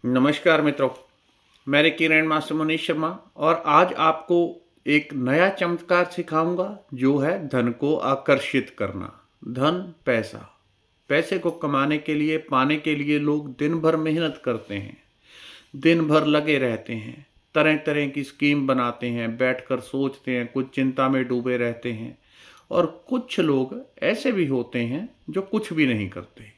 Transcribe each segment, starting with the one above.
नमस्कार मित्रों, मैं किरण मास्टर मनीष शर्मा और आज आपको एक नया चमत्कार सिखाऊंगा जो है धन को आकर्षित करना। धन, पैसा। पैसे को कमाने के लिए, पाने के लिए लोग दिन भर मेहनत करते हैं, दिन भर लगे रहते हैं, तरह तरह की स्कीम बनाते हैं, बैठकर सोचते हैं, कुछ चिंता में डूबे रहते हैं और कुछ लोग ऐसे भी होते हैं जो कुछ भी नहीं करते।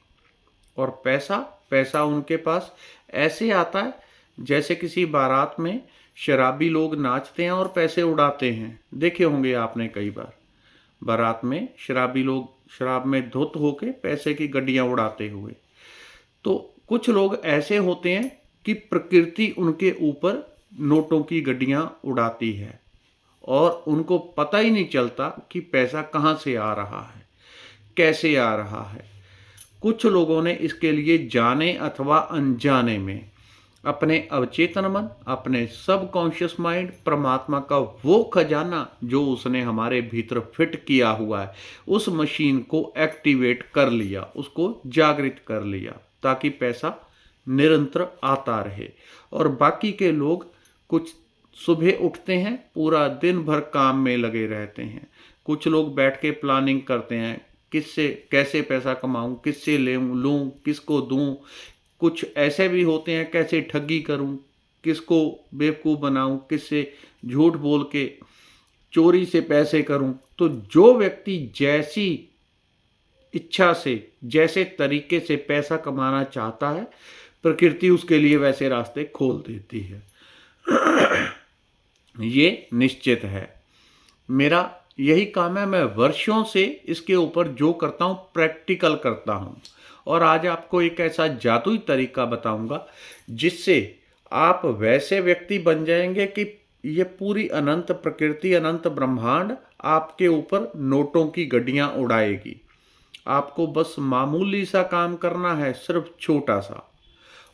और पैसा पैसा उनके पास ऐसे आता है जैसे किसी बारात में शराबी लोग नाचते हैं और पैसे उड़ाते हैं। देखे होंगे आपने कई बार बारात में शराबी लोग शराब में धुत होके पैसे की गड्डियां उड़ाते हुए। तो कुछ लोग ऐसे होते हैं कि प्रकृति उनके ऊपर नोटों की गड्डियां उड़ाती है और उनको पता ही नहीं चलता कि पैसा कहाँ से आ रहा है, कैसे आ रहा है। कुछ लोगों ने इसके लिए जाने अथवा अनजाने में अपने अवचेतन मन, अपने सबकॉन्शियस माइंड, परमात्मा का वो खजाना जो उसने हमारे भीतर फिट किया हुआ है, उस मशीन को एक्टिवेट कर लिया, उसको जागृत कर लिया ताकि पैसा निरंतर आता रहे। और बाकी के लोग कुछ सुबह उठते हैं, पूरा दिन भर काम में लगे रहते हैं। कुछ लोग बैठ के प्लानिंग करते हैं, किससे कैसे पैसा कमाऊं, किससे ले लूं, किसको दूं। कुछ ऐसे भी होते हैं कैसे ठगी करूं, किसको बेवकूफ़ बनाऊं, किससे झूठ बोल के चोरी से पैसे करूं। तो जो व्यक्ति जैसी इच्छा से, जैसे तरीके से पैसा कमाना चाहता है, प्रकृति उसके लिए वैसे रास्ते खोल देती है। ये निश्चित है। मेरा यही काम है, मैं वर्षों से इसके ऊपर जो करता हूँ प्रैक्टिकल करता हूँ। और आज आपको एक ऐसा जादुई तरीका बताऊंगा जिससे आप वैसे व्यक्ति बन जाएंगे कि ये पूरी अनंत प्रकृति, अनंत ब्रह्मांड आपके ऊपर नोटों की गड्डियां उड़ाएगी। आपको बस मामूली सा काम करना है, सिर्फ छोटा सा।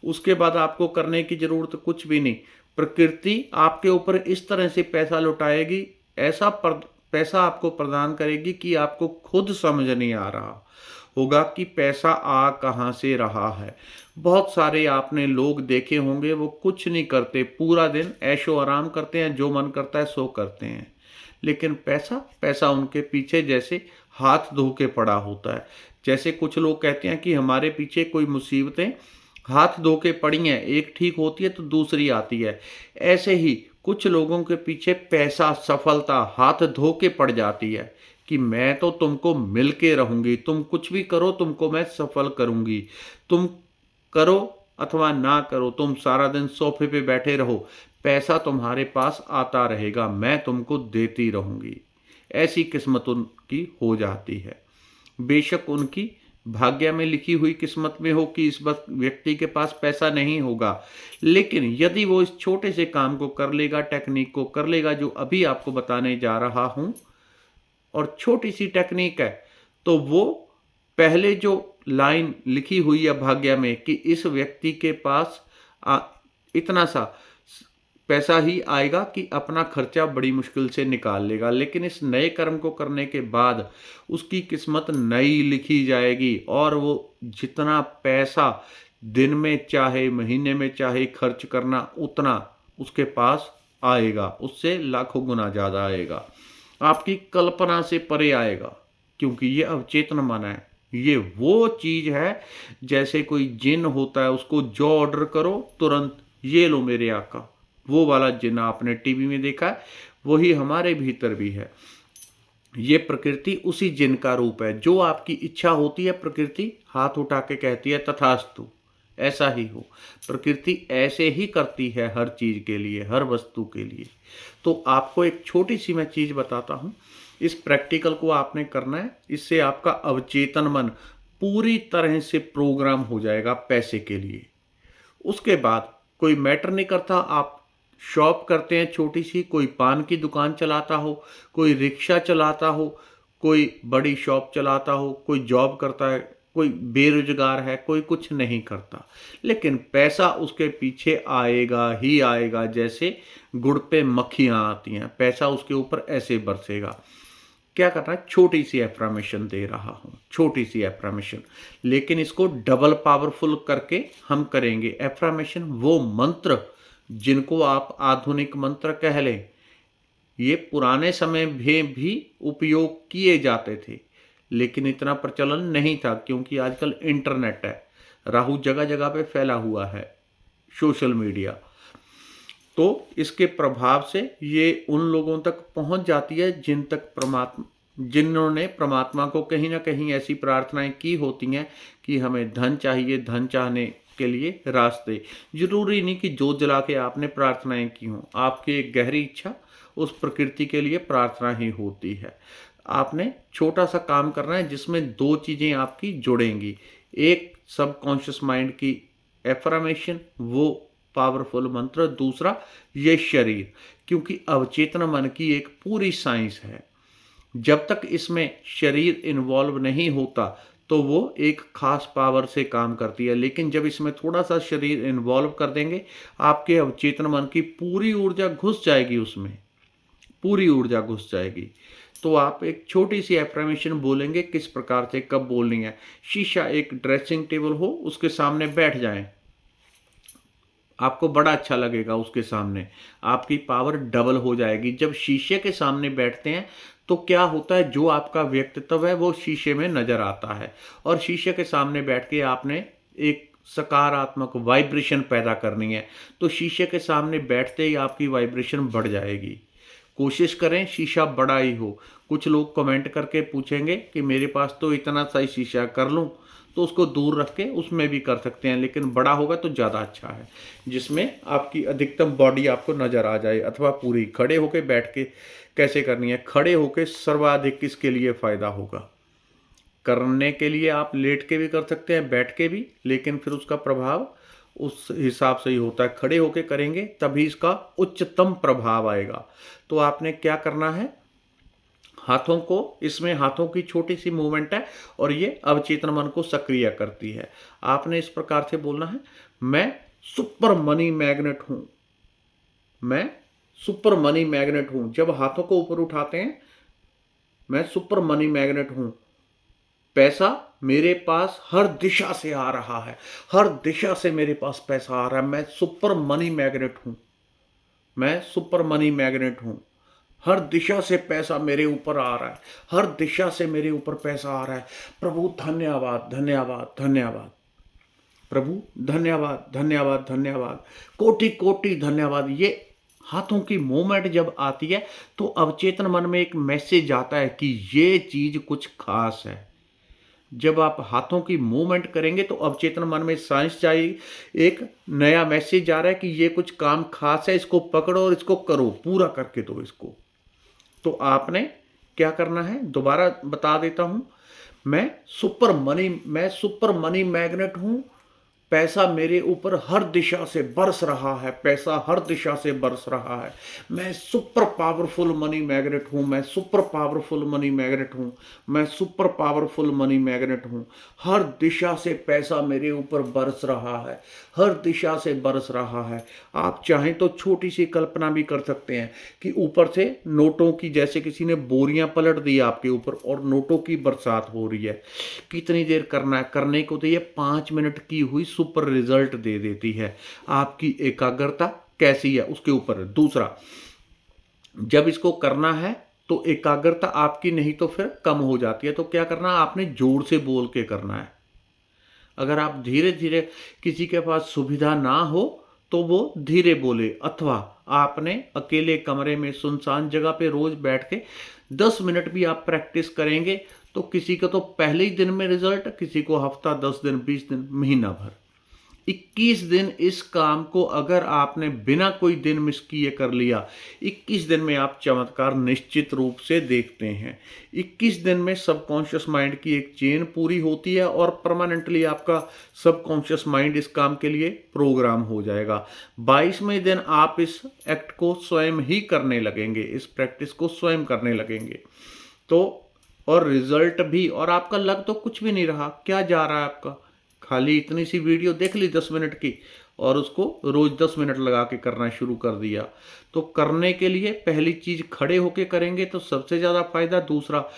उसके बाद आपको करने की जरूरत कुछ भी नहीं। प्रकृति आपके ऊपर इस तरह से पैसा लुटाएगी, पैसा आपको प्रदान करेगी कि आपको खुद समझ नहीं आ रहा होगा कि पैसा आ कहाँ से रहा है। बहुत सारे आपने लोग देखे होंगे, वो कुछ नहीं करते, पूरा दिन ऐशो आराम करते हैं, जो मन करता है सो करते हैं। लेकिन पैसा पैसा उनके पीछे जैसे हाथ धो के पड़ा होता है। जैसे कुछ लोग कहते हैं कि हमारे पीछे कोई मुसीबतें हाथ धो के पड़ी हैं, एक ठीक होती है तो दूसरी आती है। ऐसे ही कुछ लोगों के पीछे पैसा, सफलता हाथ धो के पड़ जाती है कि मैं तो तुमको मिल के रहूंगी, तुम कुछ भी करो तुमको मैं सफल करूंगी। तुम करो अथवा ना करो, तुम सारा दिन सोफे पे बैठे रहो, पैसा तुम्हारे पास आता रहेगा, मैं तुमको देती रहूंगी। ऐसी किस्मत उनकी हो जाती है। बेशक उनकी भाग्य में लिखी हुई किस्मत में हो कि इस वक्त व्यक्ति के पास पैसा नहीं होगा, लेकिन यदि वो इस छोटे से काम को कर लेगा, टेक्निक को कर लेगा जो अभी आपको बताने जा रहा हूं, और छोटी सी टेक्निक है, तो वो पहले जो लाइन लिखी हुई है भाग्य में कि इस व्यक्ति के पास इतना सा पैसा ही आएगा कि अपना खर्चा बड़ी मुश्किल से निकाल लेगा, लेकिन इस नए कर्म को करने के बाद उसकी किस्मत नई लिखी जाएगी और वो जितना पैसा दिन में चाहे महीने में चाहे खर्च करना, उतना उसके पास आएगा, उससे लाखों गुना ज़्यादा आएगा, आपकी कल्पना से परे आएगा। क्योंकि ये अवचेतन मन है। ये वो चीज़ है जैसे कोई जिन होता है, उसको जो ऑर्डर करो तुरंत ये लो मेरे आका। वो वाला जिन आपने टीवी में देखा है, वही हमारे भीतर भी है। ये प्रकृति उसी जिन का रूप है। जो आपकी इच्छा होती है प्रकृति हाथ उठा के कहती है तथास्तु, ऐसा ही हो। प्रकृति ऐसे ही करती है हर चीज के लिए, हर वस्तु के लिए। तो आपको एक छोटी सी मैं चीज बताता हूं, इस प्रैक्टिकल को आपने करना है। इससे आपका अवचेतन मन पूरी तरह से प्रोग्राम हो जाएगा पैसे के लिए। उसके बाद कोई मैटर नहीं करता आप शॉप करते हैं छोटी सी, कोई पान की दुकान चलाता हो, कोई रिक्शा चलाता हो, कोई बड़ी शॉप चलाता हो, कोई जॉब करता है, कोई बेरोजगार है, कोई कुछ नहीं करता, लेकिन पैसा उसके पीछे आएगा ही आएगा। जैसे गुड़ पे मक्खियाँ आती हैं, पैसा उसके ऊपर ऐसे बरसेगा। क्या करना है, छोटी सी एफर्मेशन दे रहा हूँ, छोटी सी एफर्मेशन, लेकिन इसको डबल पावरफुल करके हम करेंगे। एफर्मेशन वो मंत्र जिनको आप आधुनिक मंत्र कह लें, ये पुराने समय में भी उपयोग किए जाते थे, लेकिन इतना प्रचलन नहीं था क्योंकि आजकल इंटरनेट है, राहु जगह जगह पे फैला हुआ है, सोशल मीडिया। तो इसके प्रभाव से ये उन लोगों तक पहुंच जाती है जिन्होंने परमात्मा को कहीं ना कहीं ऐसी प्रार्थनाएं की होती हैं कि हमें धन चाहिए, धन चाहने के लिए रास्ते। जरूरी नहीं कि जोत जला के आपने प्रार्थनाएं की हों, आपकी एक गहरी इच्छा उस प्रकृति के लिए प्रार्थना ही होती है। आपने छोटा सा काम करना है जिसमें दो चीज़ें आपकी जुड़ेंगी, एक सबकॉन्शियस माइंड की एफर्मेशन, वो पावरफुल मंत्र, दूसरा ये शरीर, क्योंकि अवचेतन मन की एक पूरी साइंस है। जब तक इसमें शरीर इन्वॉल्व नहीं होता तो वो एक खास पावर से काम करती है, लेकिन जब इसमें थोड़ा सा शरीर इन्वॉल्व कर देंगे, आपके अवचेतन मन की पूरी ऊर्जा घुस जाएगी, उसमें पूरी ऊर्जा घुस जाएगी। तो आप एक छोटी सी एफर्मेशन बोलेंगे, किस प्रकार से कब बोलनी है। शीशा एक ड्रेसिंग टेबल हो, उसके सामने बैठ जाएं, आपको बड़ा अच्छा लगेगा उसके सामने, आपकी पावर डबल हो जाएगी। जब शीशे के सामने बैठते हैं तो क्या होता है, जो आपका व्यक्तित्व है वो शीशे में नजर आता है, और शीशे के सामने बैठ के आपने एक सकारात्मक वाइब्रेशन पैदा करनी है, तो शीशे के सामने बैठते ही आपकी वाइब्रेशन बढ़ जाएगी। कोशिश करें शीशा बड़ा ही हो। कुछ लोग कमेंट करके पूछेंगे कि मेरे पास तो इतना सा ही शीशा, कर लूं, तो उसको दूर रख के उसमें भी कर सकते हैं, लेकिन बड़ा होगा तो ज़्यादा अच्छा है, जिसमें आपकी अधिकतम बॉडी आपको नज़र आ जाए। अथवा पूरी खड़े होके बैठ के कैसे करनी है, खड़े होके सर्वाधिक किसके लिए फ़ायदा होगा। करने के लिए आप लेट के भी कर सकते हैं, बैठ के भी, लेकिन फिर उसका प्रभाव उस हिसाब से ही होता है। खड़े होके करेंगे तभी इसका उच्चतम प्रभाव आएगा। तो आपने क्या करना है, हाथों को, इसमें हाथों की छोटी सी मूवमेंट है और ये अवचेतन मन को सक्रिय करती है। आपने इस प्रकार से बोलना है, मैं सुपर मनी मैग्नेट हूं, मैं सुपर मनी मैग्नेट हूं। जब हाथों को ऊपर उठाते हैं, मैं सुपर मनी मैग्नेट हूं, पैसा मेरे पास हर दिशा से आ रहा है, हर दिशा से मेरे पास पैसा आ रहा है, मैं सुपर मनी मैग्नेट हूं, मैं सुपर मनी मैग्नेट हूं, हर दिशा से पैसा मेरे ऊपर आ रहा है, हर दिशा से मेरे ऊपर पैसा आ रहा है। प्रभु धन्यवाद, धन्यवाद, धन्यवाद, प्रभु धन्यवाद, धन्यवाद, धन्यवाद, कोटि कोटि धन्यवाद। ये हाथों की मूवमेंट जब आती है तो अवचेतन मन में एक मैसेज आता है कि ये चीज कुछ खास है। जब आप हाथों की मूवमेंट करेंगे तो अवचेतन मन में साइंस चाहिए, एक नया मैसेज आ रहा है कि ये कुछ काम खास है, इसको पकड़ो और इसको करो, पूरा करके दो इसको। तो आपने क्या करना है, दोबारा बता देता हूं, मैं सुपर मनी मैग्नेट हूं, पैसा मेरे ऊपर हर दिशा से बरस रहा है, पैसा हर दिशा से बरस रहा है। मैं सुपर पावरफुल मनी मैग्नेट हूं, मैं सुपर पावरफुल मनी मैग्नेट हूं, मैं सुपर पावरफुल मनी मैग्नेट हूं। हर दिशा से पैसा मेरे ऊपर बरस रहा है, हर दिशा से बरस रहा है। आप चाहें तो छोटी सी कल्पना भी कर सकते हैं कि ऊपर से नोटों की, जैसे किसी ने बोरियां पलट दी आपके ऊपर और नोटों की बरसात हो रही है। कितनी देर करना है, करने को तो ये 5 मिनट की हुई सुपर रिजल्ट दे देती है। आपकी एकाग्रता कैसी है उसके ऊपर है। दूसरा, जब इसको करना है तो एकाग्रता आपकी नहीं तो फिर कम हो जाती है, तो क्या करना है, आपने जोर से बोल के करना है। अगर आप धीरे धीरे, किसी के पास सुविधा ना हो तो वो धीरे बोले, अथवा आपने अकेले कमरे में सुनसान जगह पे रोज बैठ के 10 मिनट भी आप प्रैक्टिस करेंगे तो किसी का तो पहले ही दिन में रिजल्ट, किसी को हफ्ता, 10 दिन, 20 दिन, महीना भर, 21 दिन इस काम को अगर आपने बिना कोई दिन मिस किए कर लिया, 21 दिन में आप चमत्कार निश्चित रूप से देखते हैं। 21 दिन में सबकॉन्शियस माइंड की एक चेन पूरी होती है और परमानेंटली आपका सबकॉन्शियस माइंड इस काम के लिए प्रोग्राम हो जाएगा। 22वें दिन आप इस एक्ट को स्वयं ही करने लगेंगे, इस प्रैक्टिस को स्वयं करने लगेंगे। तो और रिजल्ट भी, और आपका लग तो कुछ भी नहीं रहा, क्या जा रहा है आपका, खाली इतनी सी वीडियो देख ली 10 मिनट की और उसको रोज़ 10 मिनट लगा के करना शुरू कर दिया। तो करने के लिए पहली चीज़ खड़े होके करेंगे तो सबसे ज़्यादा फायदा, दूसरा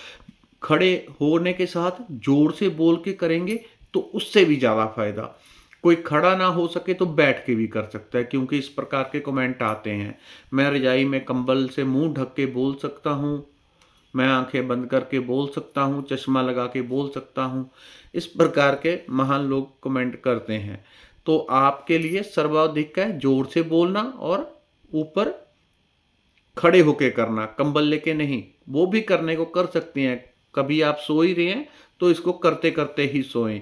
खड़े होने के साथ जोर से बोल के करेंगे तो उससे भी ज़्यादा फायदा। कोई खड़ा ना हो सके तो बैठ के भी कर सकता है, क्योंकि इस प्रकार के कमेंट आते हैं, मैं रजाई में कंबल से मुंह ढक के बोल सकता हूँ, मैं आंखें बंद करके बोल सकता हूँ, चश्मा लगा के बोल सकता हूँ। इस प्रकार के महान लोग कमेंट करते हैं। तो आपके लिए सर्वाधिक है जोर से बोलना और ऊपर खड़े होके करना, कंबल लेके नहीं। वो भी करने को कर सकते हैं, कभी आप सो ही रहे हैं तो इसको करते करते ही सोएं।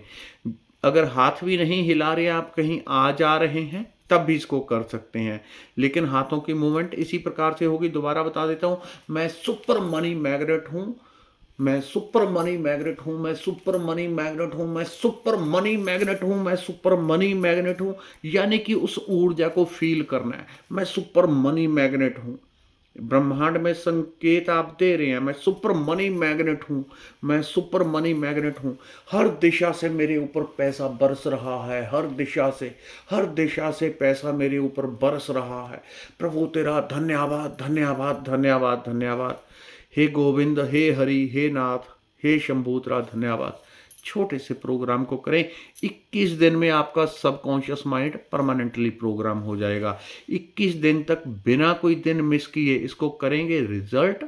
अगर हाथ भी नहीं हिला रहे, आप कहीं आ जा रहे हैं, तब भी इसको कर सकते हैं, लेकिन हाथों की मूवमेंट इसी प्रकार से होगी। दोबारा बता देता हूँ, मैं सुपर मनी मैग्नेट हूँ, मैं सुपर मनी मैग्नेट हूँ, मैं सुपर मनी मैग्नेट हूँ, मैं सुपर मनी मैग्नेट हूँ, मैं सुपर मनी मैग्नेट हूँ। यानी कि उस ऊर्जा को फील करना है, मैं सुपर मनी मैग्नेट हूँ। ब्रह्मांड में संकेत आप दे रहे हैं, मैं सुपर मनी मैग्नेट हूँ, मैं सुपर मनी मैग्नेट हूँ। हर दिशा से मेरे ऊपर पैसा बरस रहा है, हर दिशा से पैसा मेरे ऊपर बरस रहा है। प्रभु तेरा धन्यवाद धन्यवाद धन्यवाद धन्यवाद। हे गोविंद, हे हरि, हे नाथ, हे शंभू तेरा धन्यवाद। छोटे से प्रोग्राम को करें, 21 दिन में आपका सबकॉन्शियस माइंड परमानेंटली प्रोग्राम हो जाएगा। 21 दिन तक बिना कोई दिन मिस किए इसको करेंगे, रिजल्ट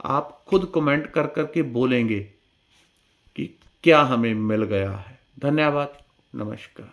आप खुद कमेंट कर करके बोलेंगे कि क्या हमें मिल गया है। धन्यवाद, नमस्कार।